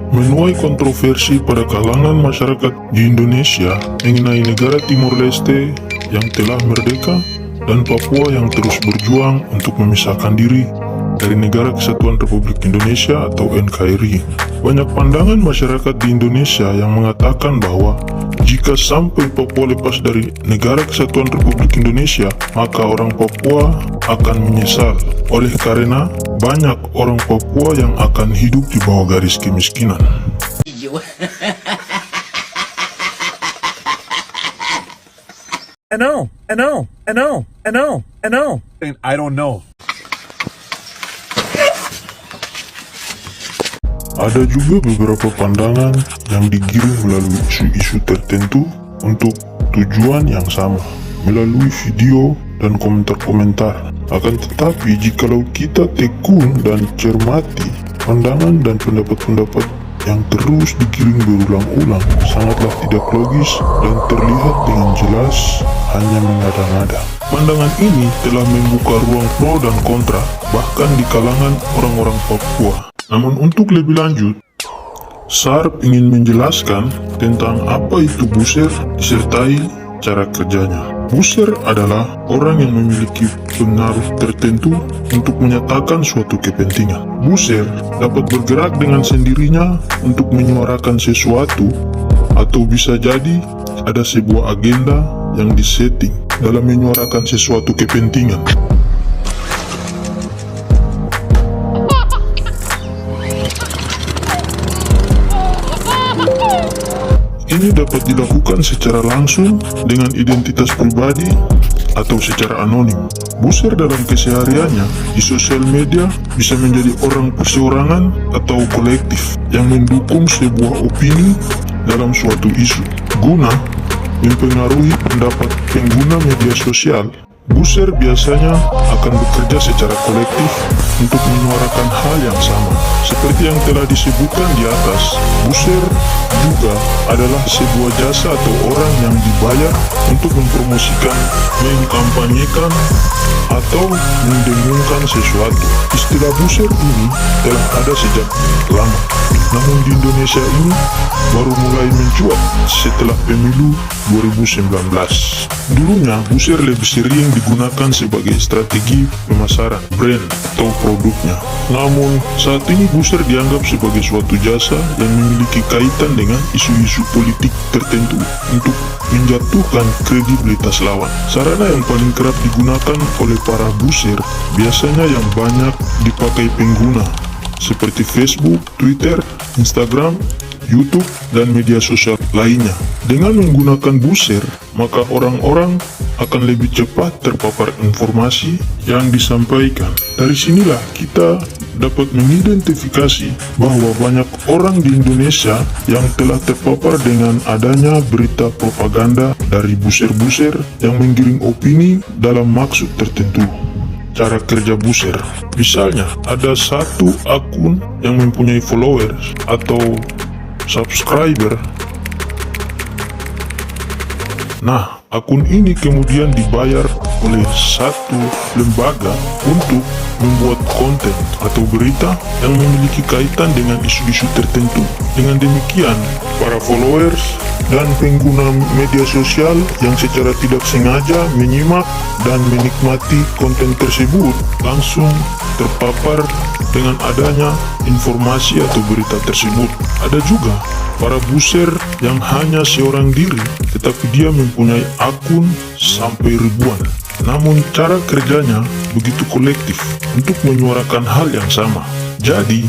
Menuai kontroversi pada kalangan masyarakat di Indonesia mengenai negara Timor Leste yang telah merdeka dan Papua yang terus berjuang untuk memisahkan diri dari Negara Kesatuan Republik Indonesia atau NKRI. Banyak pandangan masyarakat di Indonesia yang mengatakan bahwa jika sampai Papua lepas dari Negara Kesatuan Republik Indonesia, maka orang Papua akan menyesal. Oleh karena banyak orang Papua yang akan hidup di bawah garis kemiskinan. And I don't know. Ada juga beberapa pandangan yang digiring melalui isu-isu tertentu untuk tujuan yang sama, melalui video dan komentar-komentar. Akan tetapi, jikalau kita tekun dan cermati pandangan dan pendapat-pendapat yang terus digiring berulang-ulang, sangatlah tidak logis dan terlihat dengan jelas hanya mengada-ngada. Pandangan ini telah membuka ruang pro dan kontra, bahkan di kalangan orang-orang Papua. Namun untuk lebih lanjut, Sarp ingin menjelaskan tentang apa itu buser disertai cara kerjanya. Buser adalah orang yang memiliki pengaruh tertentu untuk menyatakan suatu kepentingan. Buser dapat bergerak dengan sendirinya untuk menyuarakan sesuatu, atau bisa jadi ada sebuah agenda yang disetting dalam menyuarakan sesuatu kepentingan. Ini dapat dilakukan secara langsung dengan identitas pribadi atau secara anonim. Buser dalam kesehariannya di sosial media bisa menjadi orang perseorangan atau kolektif yang mendukung sebuah opini dalam suatu isu. Guna mempengaruhi pendapat pengguna media sosial, buser biasanya akan bekerja secara kolektif untuk menyuarakan hal yang sama. Seperti yang telah disebutkan di atas, buser juga adalah sebuah jasa atau orang yang dibayar untuk mempromosikan, mengkampanyekan, atau mendengungkan sesuatu. Istilah buser ini telah ada sejak lama, namun di Indonesia ini baru mulai mencuat setelah pemilu 2019. Dulunya, buser lebih sering digunakan sebagai strategi pemasaran brand atau produknya. Namun, saat ini buser dianggap sebagai suatu jasa yang memiliki kaitan dengan isu-isu politik tertentu untuk menjatuhkan kredibilitas lawan. Sarana yang paling kerap digunakan oleh para buser biasanya yang banyak dipakai pengguna, seperti Facebook, Twitter, Instagram, YouTube, dan media sosial lainnya. Dengan menggunakan buser, maka orang-orang akan lebih cepat terpapar informasi yang disampaikan. Dari sinilah kita dapat mengidentifikasi bahwa banyak orang di Indonesia yang telah terpapar dengan adanya berita propaganda dari buser-buser yang menggiring opini dalam maksud tertentu. Cara kerja buser, misalnya ada satu akun yang mempunyai followers atau subscriber. Nah, akun ini kemudian dibayar oleh satu lembaga untuk membuat konten atau berita yang memiliki kaitan dengan isu-isu tertentu. Dengan demikian, para followers dan pengguna media sosial yang secara tidak sengaja menyimak dan menikmati konten tersebut langsung terpapar dengan adanya informasi atau berita tersebut. Ada juga para buser yang hanya seorang diri, tetapi dia mempunyai akun sampai ribuan. Namun cara kerjanya begitu kolektif untuk menyuarakan hal yang sama. Jadi,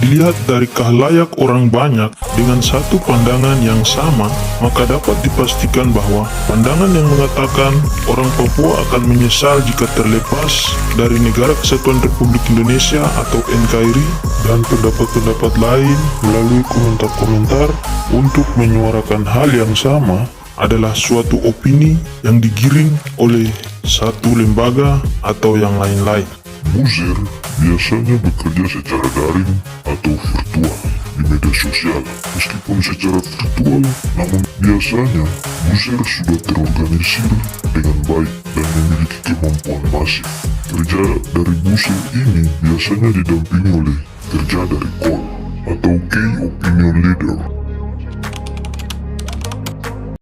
dilihat dari khalayak orang banyak dengan satu pandangan yang sama, maka dapat dipastikan bahwa pandangan yang mengatakan orang Papua akan menyesal jika terlepas dari Negara Kesatuan Republik Indonesia atau NKRI, dan pendapat-pendapat lain melalui komentar-komentar untuk menyuarakan hal yang sama adalah suatu opini yang digiring oleh satu lembaga atau yang lain-lain. Buser biasanya bekerja secara daring atau virtual di media sosial. Meskipun secara virtual, namun biasanya buser sudah terorganisir dengan baik dan memiliki kemampuan masif. Kerja dari buser ini biasanya didampingi oleh kerja dari call atau Key Opinion Leader